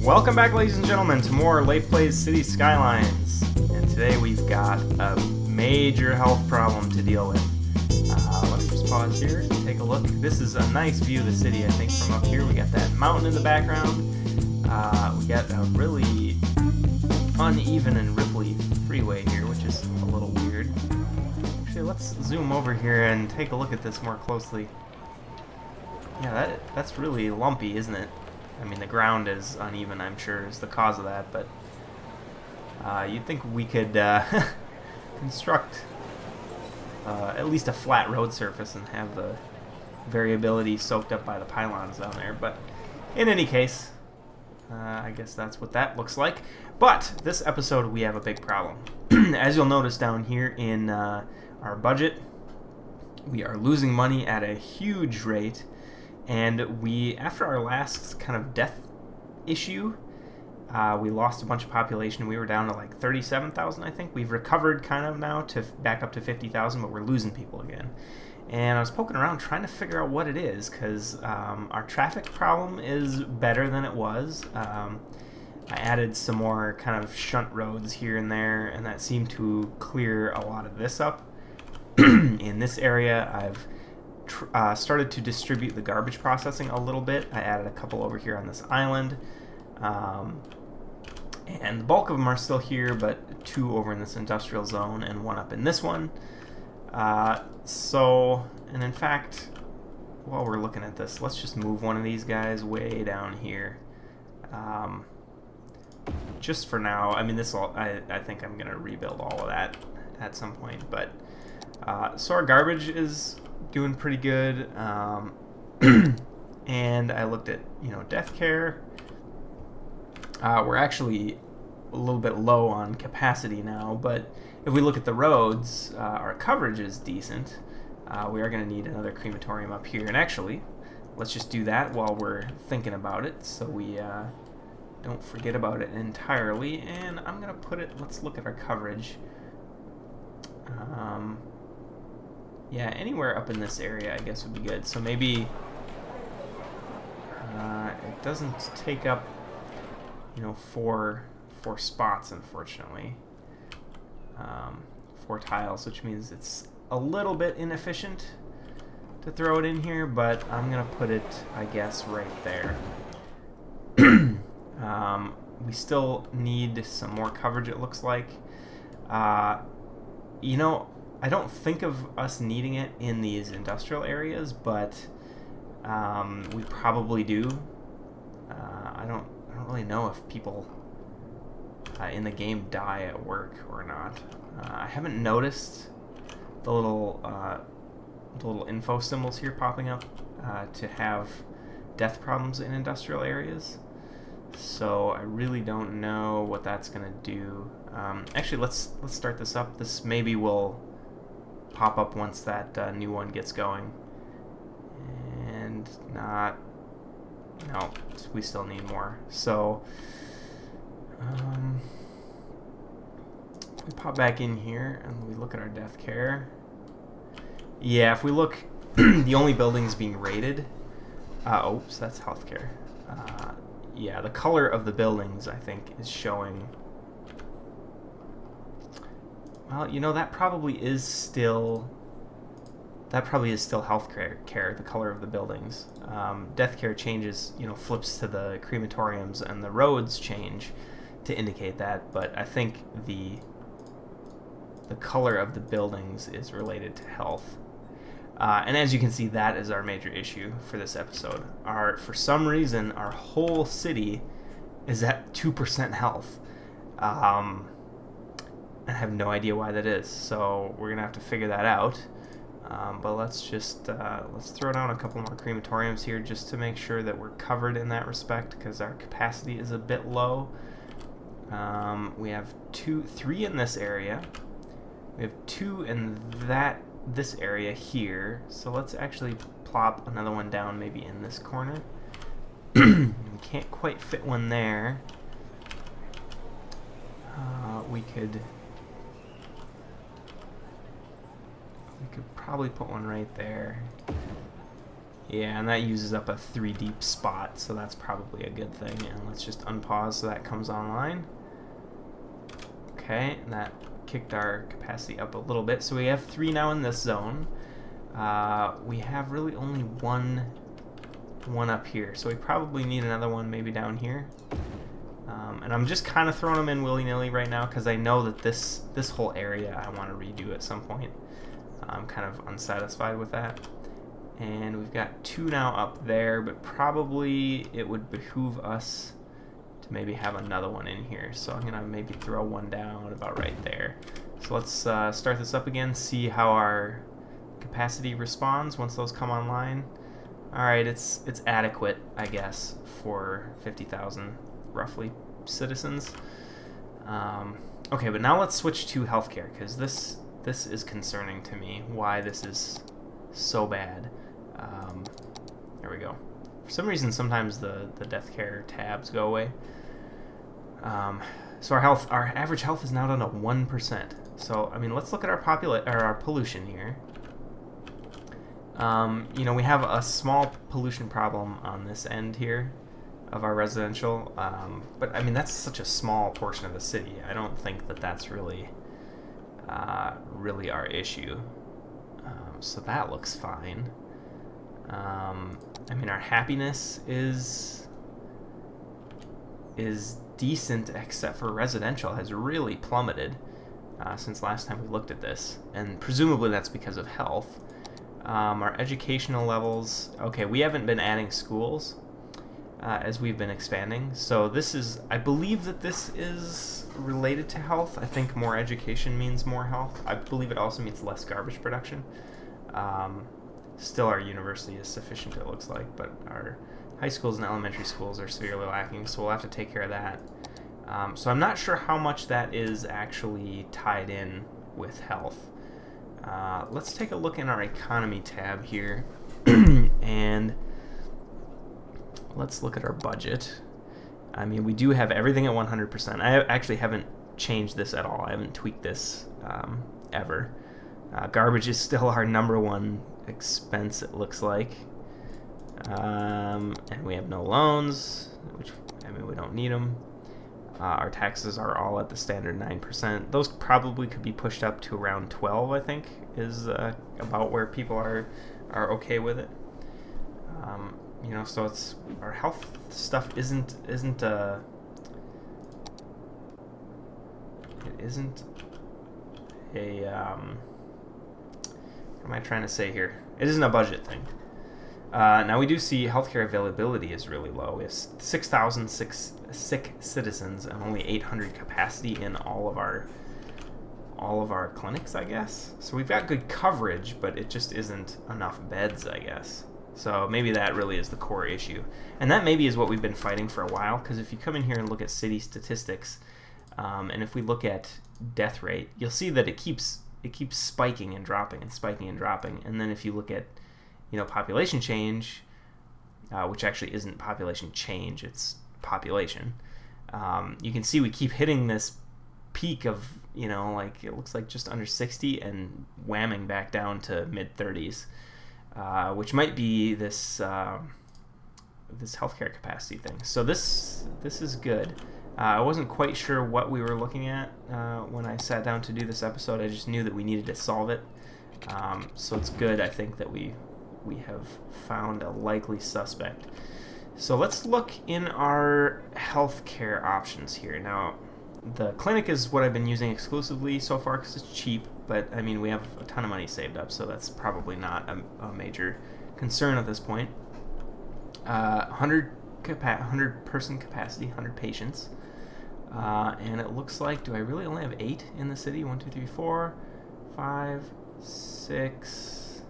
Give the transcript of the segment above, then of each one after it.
Welcome back, ladies and gentlemen, to more Leif Plays City Skylines. And today we've got a major health problem to deal with. Let me just pause here and take a look. This is a nice view of the city, I think, from up here. We got that mountain in the background. We got a really uneven and ripply freeway here, which is a little weird. Actually, let's zoom over here and take a look at this more closely. Yeah, that's really lumpy, isn't it? I mean, the ground is uneven, I'm sure, is the cause of that, but you'd think we could construct at least a flat road surface and have the variability soaked up by the pylons down there. But in any case, I guess that's what that looks like. But this episode, we have a big problem. As you'll notice down here in our budget, we are losing money at a huge rate. And we, after our last kind of death issue, we lost a bunch of population. We were down to like 37,000, I think. We've recovered kind of now to back up to 50,000, but we're losing people again. And I was poking around trying to figure out what it is, because our traffic problem is better than it was. I added some more kind of shunt roads here and there, and that seemed to clear a lot of this up. In this area, I've started to distribute the garbage processing a little bit. I added a couple over here on this island. And the bulk of them are still here, but 2 over in this industrial zone and 1 up in this one. And in fact, while we're looking at this, let's just move one of these guys way down here. Just for now. I mean, I think I'm going to rebuild all of that at some point. But so our garbage is doing pretty good, and I looked at, death care. We're actually a little bit low on capacity now, but if we look at the roads, our coverage is decent. We are going to need another crematorium up here, and actually, let's just do that while we're thinking about it, so we don't forget about it entirely. And I'm going to put it, let's look at our coverage. Yeah, anywhere up in this area, I guess, would be good. So maybe it doesn't take up, 4 spots, unfortunately. 4 tiles, which means it's a little bit inefficient to throw it in here, but I'm going to put it, I guess, right there. We still need some more coverage, it looks like. I don't think of us needing it in these industrial areas, but we probably do. I don't really know if people in the game die at work or not. I haven't noticed the little info symbols here popping up to have death problems in industrial areas. So I really don't know what that's gonna do. Actually, let's start this up. This maybe will pop up once that new one gets going. And no, we still need more. So we pop back in here and we look at our death care. Yeah, if we look, the only buildings being rated, oops, that's healthcare. Yeah, the color of the buildings, I think, is showing. Well, that probably is still health care, the color of the buildings. Death care changes, flips to the crematoriums, and the roads change to indicate that, but I think the color of the buildings is related to health. And as you can see, that is our major issue for this episode. For some reason, our whole city is at 2% health. I have no idea why that is, so we're gonna have to figure that out. But let's just let's throw down a couple more crematoriums here just to make sure that we're covered in that respect, because our capacity is a bit low. We have 3 in this area. We have 2 in this area here. So let's actually plop another one down maybe in this corner. We can't quite fit one there. We could probably put one right there. Yeah, and that uses up a 3 deep spot, so that's probably a good thing. And let's just unpause so that comes online. Okay, and that kicked our capacity up a little bit. So we have 3 now in this zone. We have really only one up here, so we probably need another one maybe down here. And I'm just kind of throwing them in willy-nilly right now because I know that this whole area I want to redo at some point. I'm kind of unsatisfied with that. And we've got 2 now up there, but probably it would behoove us to maybe have another one in here. So I'm going to maybe throw one down about right there. So let's start this up again, see how our capacity responds once those come online. Alright, it's adequate, I guess, for 50,000 roughly citizens. Okay, but now let's switch to healthcare, because this is concerning to me, why this is so bad. There we go. For some reason, sometimes the death care tabs go away. So our average health is now down to 1%. So I mean, let's look at our pollution here. You know, we have a small pollution problem on this end here of our residential, but I mean that's such a small portion of the city. I don't think that that's really our issue. So that looks fine. I mean, our happiness is decent, except for residential has really plummeted since last time we looked at this, and presumably that's because of health. Our educational levels, okay, we haven't been adding schools as we've been expanding, so this is, I believe that this is related to health. I think more education means more health. I believe it also means less garbage production. Still, our university is sufficient, it looks like, but our high schools and elementary schools are severely lacking, so we'll have to take care of that. So I'm not sure how much that is actually tied in with health. Let's take a look in our economy tab here, and let's look at our budget. I mean, we do have everything at 100%. I actually haven't changed this at all. I haven't tweaked this ever. Garbage is still our #1 expense, it looks like. And we have no loans, which, I mean, we don't need them. Our taxes are all at the standard 9%. Those probably could be pushed up to around 12, I think, is about where people are okay with it. You know, so it's, our health stuff isn't what am I trying to say here? It isn't a budget thing. Now we do see healthcare availability is really low. We have 6,000 sick citizens and only 800 capacity in all of our clinics, I guess. So we've got good coverage, but it just isn't enough beds, I guess. So maybe that really is the core issue, and that maybe is what we've been fighting for a while. Because if you come in here and look at city statistics, and if we look at death rate, you'll see that it keeps spiking and dropping and spiking and dropping. And then if you look at, you know, population change, which actually isn't population change, it's population, you can see we keep hitting this peak of, you know, like it looks like just under 60 and whamming back down to mid-30s, which might be this this healthcare capacity thing. So this is good. I wasn't quite sure what we were looking at when I sat down to do this episode. I just knew that we needed to solve it. So it's good, I think, that we have found a likely suspect. So let's look in our healthcare options here. Now, the clinic is what I've been using exclusively so far because it's cheap, but I mean, we have a ton of money saved up, so that's probably not a major concern at this point. 100 person capacity, 100 patients. And it looks like, do I really only have 8 in the city? 1, 2, 3, 4, 5, 6,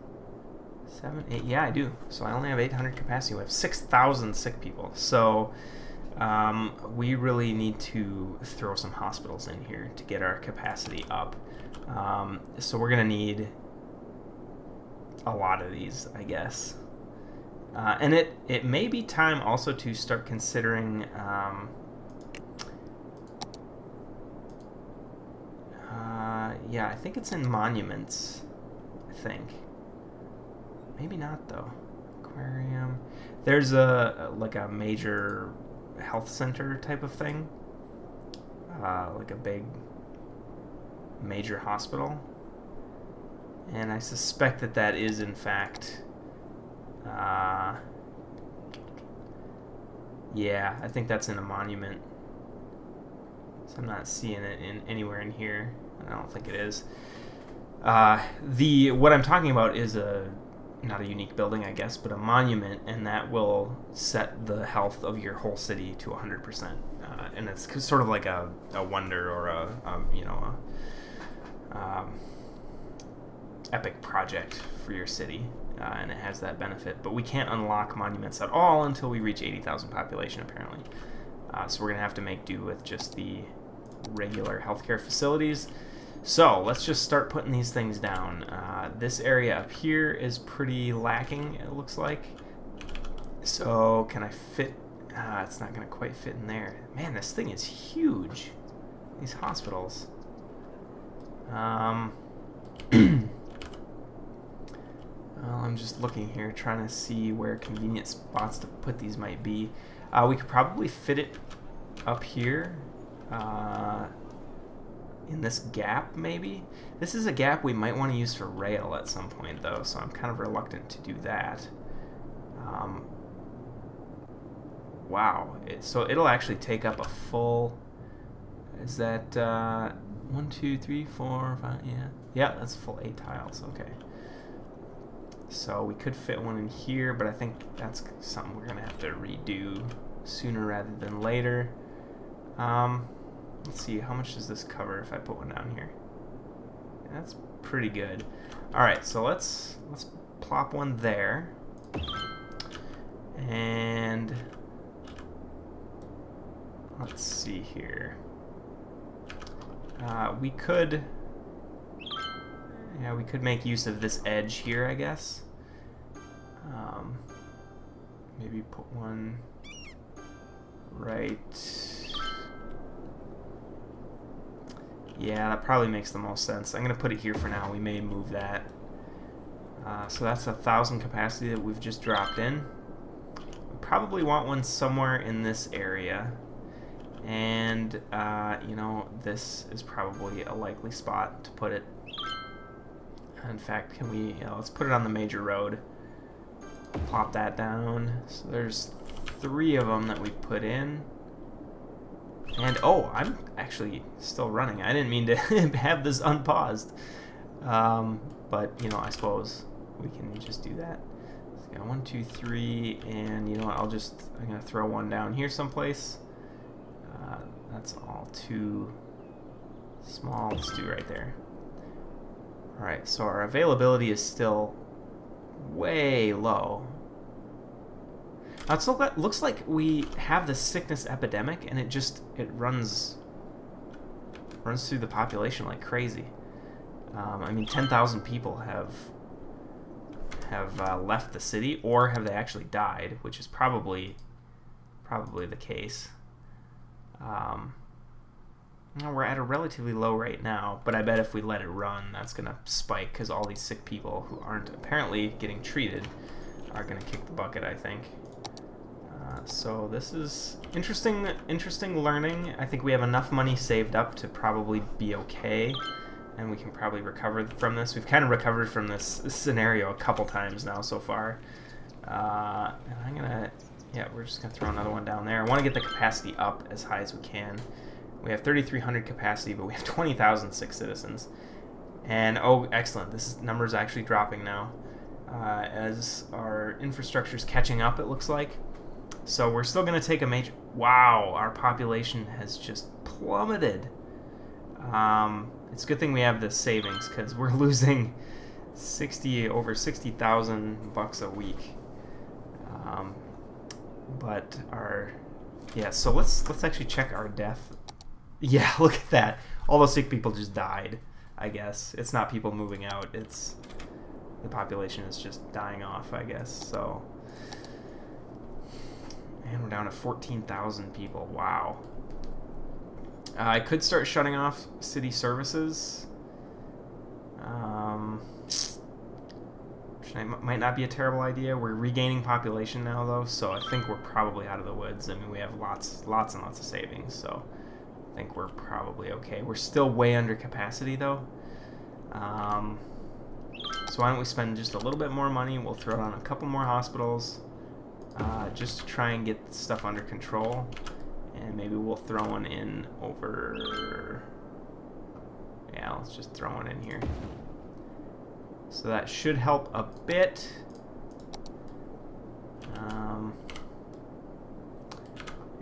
7, 8. Yeah, I do. So I only have 800 capacity. We have 6,000 sick people. So we really need to throw some hospitals in here to get our capacity up. So we're going to need a lot of these, I guess. And it may be time also to start considering yeah, I think it's in monuments, I think. Maybe not, though. aquarium. There's a like a major health center type of thing, like a big major hospital, and I suspect that that is in fact, yeah, I think that's in a monument. So I'm not seeing it anywhere in here. I don't think it is. What I'm talking about is not a unique building, I guess, but a monument, and that will set the health of your whole city to 100%. And it's sort of like a wonder or a epic project for your city, and it has that benefit. But we can't unlock monuments at all until we reach 80,000 population, apparently. So we're going to have to make do with just the regular healthcare facilities. So let's just start putting these things down. This area up here is pretty lacking, it looks like. So can I fit? It's not going to quite fit in there. Man, this thing is huge. These hospitals. Well, I'm just looking here, trying to see where convenient spots to put these might be. We could probably fit it up here. In this gap, maybe? This is a gap we might want to use for rail at some point, though, so I'm kind of reluctant to do that. Wow. So it'll actually take up a full... Is that 1, 2, 3, 4, 5? Yeah. Yeah, that's full 8 tiles. Okay. So we could fit one in here, but I think that's something we're going to have to redo sooner rather than later. Let's see, how much does this cover if I put one down here? That's pretty good. Alright, so let's plop one there. And let's see here. We could make use of this edge here, I guess. Maybe put one right... Yeah, that probably makes the most sense. I'm going to put it here for now. We may move that. So that's 1,000 capacity that we've just dropped in. We probably want one somewhere in this area. And, you know, this is probably a likely spot to put it. In fact, can we, let's put it on the major road. Plop that down. So there's 3 of them that we've put in. And, oh, I'm actually still running. I didn't mean to have this unpaused. But, you know, I suppose we can just do that. So, yeah, 1, 2, 3, and, you know what, I'm going to throw one down here someplace. That's all too small. Let's do right there. Alright, so our availability is still way low. Now, it looks like we have this sickness epidemic, and it runs through the population like crazy. I mean, 10,000 people have left the city, or have they actually died, which is probably the case. We're at a relatively low rate now, but I bet if we let it run, that's going to spike, because all these sick people who aren't apparently getting treated are going to kick the bucket, I think. So this is interesting learning. I think we have enough money saved up to probably be okay, and we can probably recover from this. We've kind of recovered from this scenario a couple times now so far. And we're just going to throw another one down there. I want to get the capacity up as high as we can. We have 3,300 capacity, but we have 20,000 sick citizens. And, oh, excellent. This number is actually dropping now as our infrastructure is catching up, it looks like. So we're still going to take a major... Wow, our population has just plummeted. It's a good thing we have the savings, because we're losing over 60,000 bucks a week. But our... Yeah, so let's actually check our death. Yeah, look at that. All those sick people just died, I guess. It's not people moving out. It's... The population is just dying off, I guess, so... And we're down to 14,000 people. Wow. I could start shutting off city services. which might not be a terrible idea. We're regaining population now, though, so I think we're probably out of the woods. I mean, we have lots and lots of savings, so I think we're probably okay. We're still way under capacity, though. So why don't we spend just a little bit more money? We'll throw down a couple more hospitals just to try and get stuff under control. And maybe we'll throw one in over... Yeah, let's just throw one in here. So that should help a bit.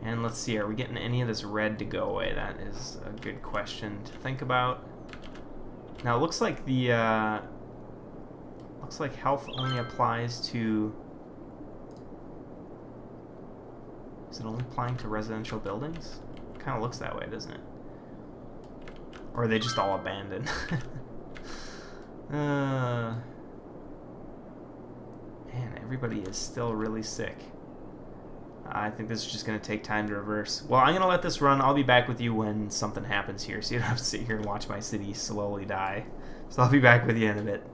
And let's see, are we getting any of this red to go away? That is a good question to think about. Now it looks like the looks like health only applies to... Is it only applying to residential buildings? Kind of looks that way, doesn't it? Or are they just all abandoned? Man, everybody is still really sick. I think this is just going to take time to reverse. Well, I'm going to let this run. I'll be back with you when something happens here, so you don't have to sit here and watch my city slowly die. So I'll be back with you in a bit.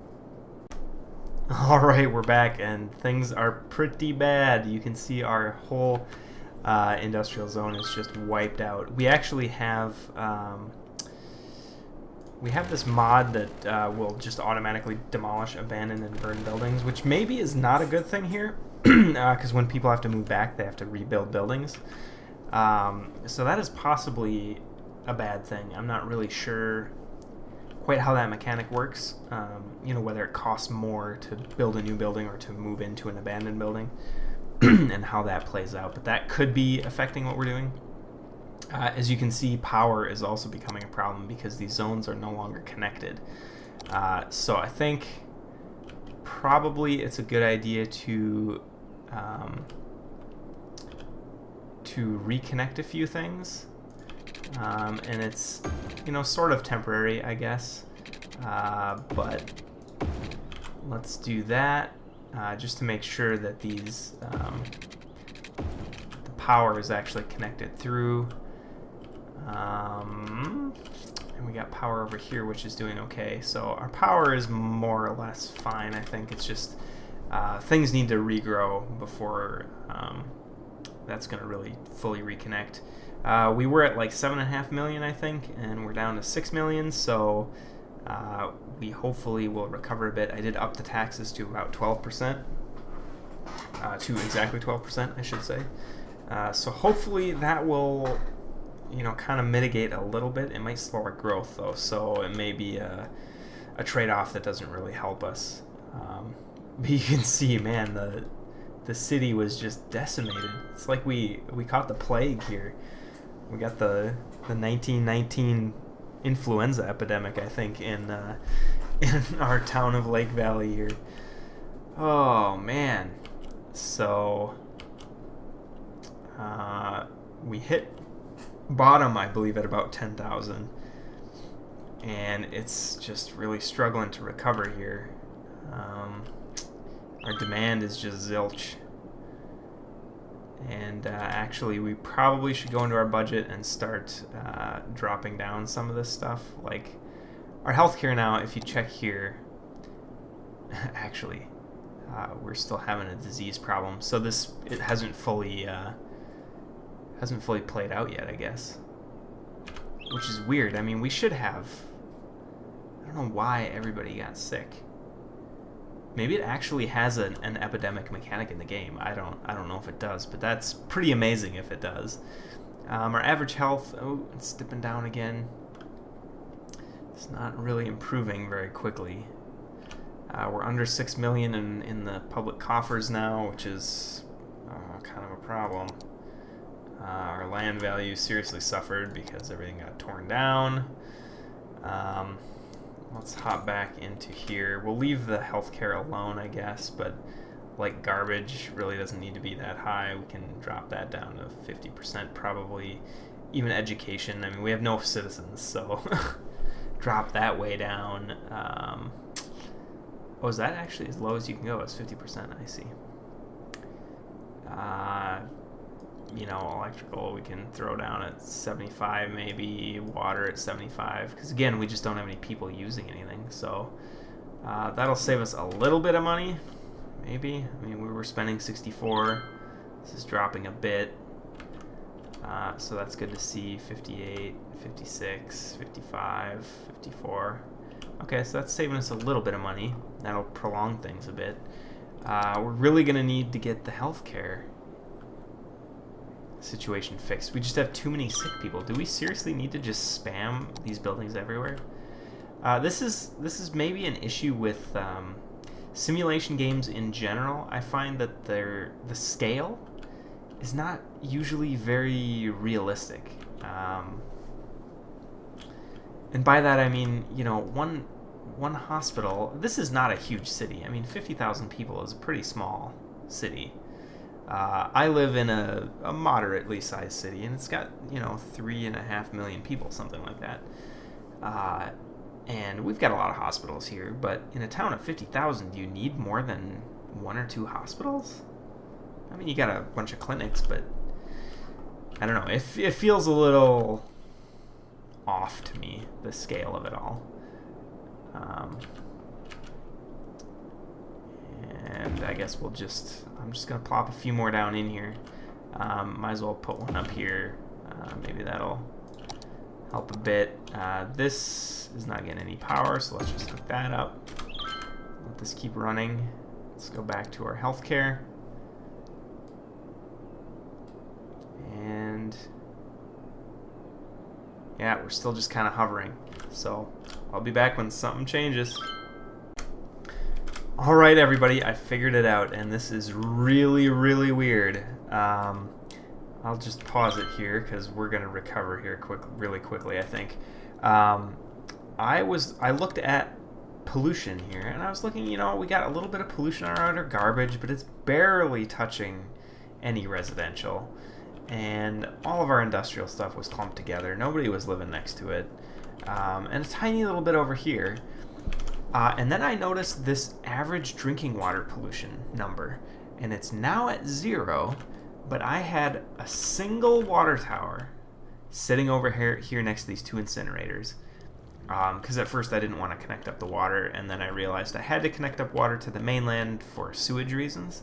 Alright, we're back, and things are pretty bad. You can see our whole industrial zone is just wiped out. We actually have... we have this mod that will just automatically demolish abandoned and burned buildings, which maybe is not a good thing here, because when people have to move back, they have to rebuild buildings. So that is possibly a bad thing. I'm not really sure quite how that mechanic works, you know, whether it costs more to build a new building or to move into an abandoned building, and how that plays out. But that could be affecting what we're doing. As you can see, power is also becoming a problem because these zones are no longer connected. So I think probably it's a good idea to reconnect a few things. And it's, you know, sort of temporary, I guess. But let's do that just to make sure that these the power is actually connected through. And we got power over here, which is doing okay. So our power is more or less fine. I think it's just things need to regrow before that's going to really fully reconnect. We were at like 7.5 million, I think, and we're down to 6 million. So we hopefully will recover a bit. I did up the taxes to about 12%, to exactly 12%, I should say. So hopefully that will, you know, kind of mitigate a little bit. It might slow our growth, though, so it may be a trade-off that doesn't really help us. But you can see, man, the city was just decimated. It's like we caught the plague here. We got the 1919 influenza epidemic, I think, in our town of Lake Valley here. Oh, man. So we hit bottom, I believe, at about 10,000, and it's just really struggling to recover here. Our demand is just zilch, and actually we probably should go into our budget and start dropping down some of this stuff. Like our healthcare now, if you check here, actually we're still having a disease problem, so it hasn't fully played out yet, I guess, which is weird. I mean, we should have... I don't know why everybody got sick. Maybe it actually has an epidemic mechanic in the game. I don't know if it does, but that's pretty amazing if it does. Our average health, oh, it's dipping down again. It's not really improving very quickly. We're under 6 million in the public coffers now, which is kind of a problem. Our land value seriously suffered because everything got torn down. Let's hop back into here. We'll leave the healthcare alone, I guess, but like garbage really doesn't need to be that high. We can drop that down to 50% probably. Even education, I mean, we have no citizens, so drop that way down. Oh, is that actually as low as you can go? It's 50%, I see. You know, electrical we can throw down at 75 maybe, water at 75, because again, we just don't have any people using anything, so That'll save us a little bit of money, maybe. I mean, we were spending 64. This is dropping a bit. So that's good to see. 58, 56, 55, 54. Okay, so that's saving us a little bit of money. That'll prolong things a bit. We're really going to need to get the healthcare situation fixed. We just have too many sick people. Do we seriously need to just spam these buildings everywhere? This is maybe an issue with simulation games in general. I find that the scale is not usually very realistic. And by that I mean, you know, one hospital. This is not a huge city. I mean, 50,000 people is a pretty small city. I live in a moderately sized city, and it's got, you know, 3.5 million people, something like that. And we've got a lot of hospitals here, but in a town of 50,000, do you need more than 1 or 2 hospitals? I mean, you got a bunch of clinics, but I don't know. It feels a little off to me, the scale of it all. And I guess I'm just going to plop a few more down in here. Might as well put one up here. Maybe that'll help a bit. This is not getting any power, so let's just hook that up. Let this keep running. Let's go back to our healthcare. And yeah, we're still just kind of hovering. So I'll be back when something changes. Alright everybody, I figured it out, and this is really, really weird. I'll just pause it here because we're going to recover here really quickly, I think. I looked at pollution here, and I was looking, you know, we got a little bit of pollution on our garbage, but it's barely touching any residential. And all of our industrial stuff was clumped together. Nobody was living next to it. And a tiny little bit over here. And then I noticed this average drinking water pollution number, and it's now at 0, but I had a single water tower sitting over here next to these 2 incinerators, because at first I didn't want to connect up the water, and then I realized I had to connect up water to the mainland for sewage reasons.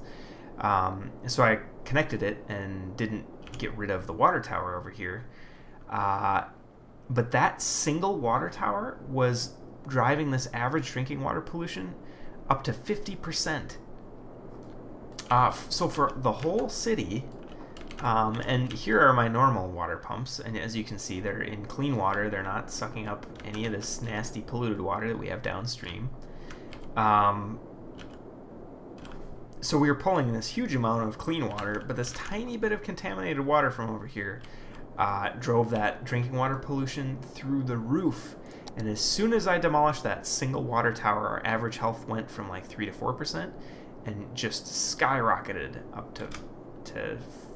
So I connected it and didn't get rid of the water tower over here. But that single water tower was driving this average drinking water pollution up to 50%. So for the whole city, and here are my normal water pumps, and as you can see, they're in clean water. They're not sucking up any of this nasty polluted water that we have downstream. So we were pulling this huge amount of clean water, but this tiny bit of contaminated water from over here drove that drinking water pollution through the roof. And as soon as I demolished that single water tower, our average health went from like 3 to 4% and just skyrocketed up to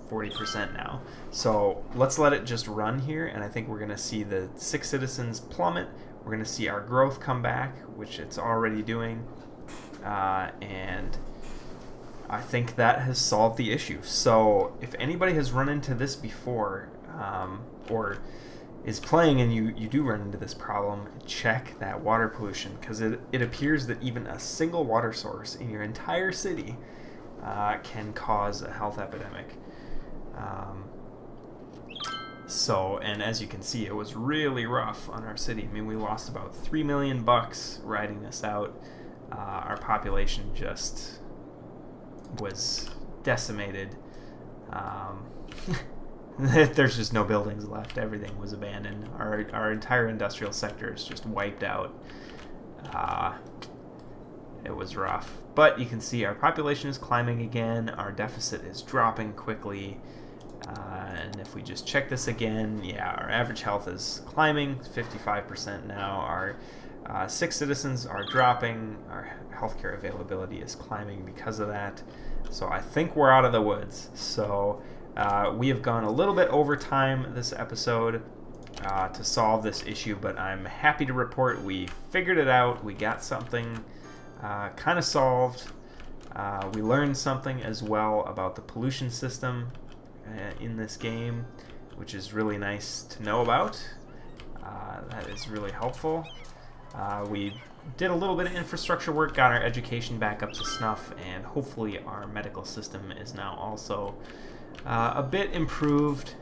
40% now. So let's let it just run here, and I think we're going to see the sick citizens plummet. We're going to see our growth come back, which it's already doing. And I think that has solved the issue. So if anybody has run into this before, or is playing and you do run into this problem, check that water pollution, because it appears that even a single water source in your entire city can cause a health epidemic. And as you can see, it was really rough on our city. I mean, we lost about $3 million riding this out. Our population just was decimated. There's just no buildings left. Everything was abandoned. Our entire industrial sector is just wiped out. It was rough. But you can see our population is climbing again. Our deficit is dropping quickly. And if we just check this again, yeah, our average health is climbing, 55% now. Our sick citizens are dropping. Our healthcare availability is climbing because of that. So I think we're out of the woods. So we have gone a little bit over time this episode to solve this issue, but I'm happy to report we figured it out. We got something kind of solved. We learned something as well about the pollution system in this game, which is really nice to know about. That is really helpful. We did a little bit of infrastructure work, got our education back up to snuff, and hopefully our medical system is now also a bit improved.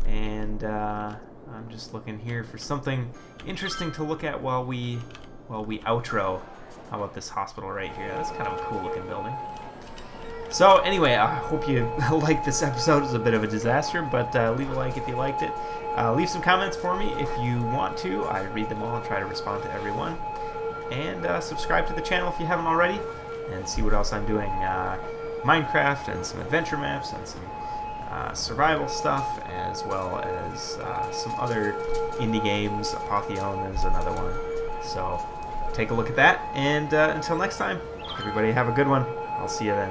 And I'm just looking here for something interesting to look at while we outro. How about this hospital right here? That's kind of a cool looking building. So anyway, I hope you liked this episode. It was a bit of a disaster, but leave a like if you liked it. Leave some comments for me if you want to. I read them all and try to respond to everyone. And subscribe to the channel if you haven't already, and see what else I'm doing. Minecraft and some adventure maps and some survival stuff, as well as some other indie games. Apotheon is another one. So take a look at that, and until next time, everybody have a good one. I'll see you then.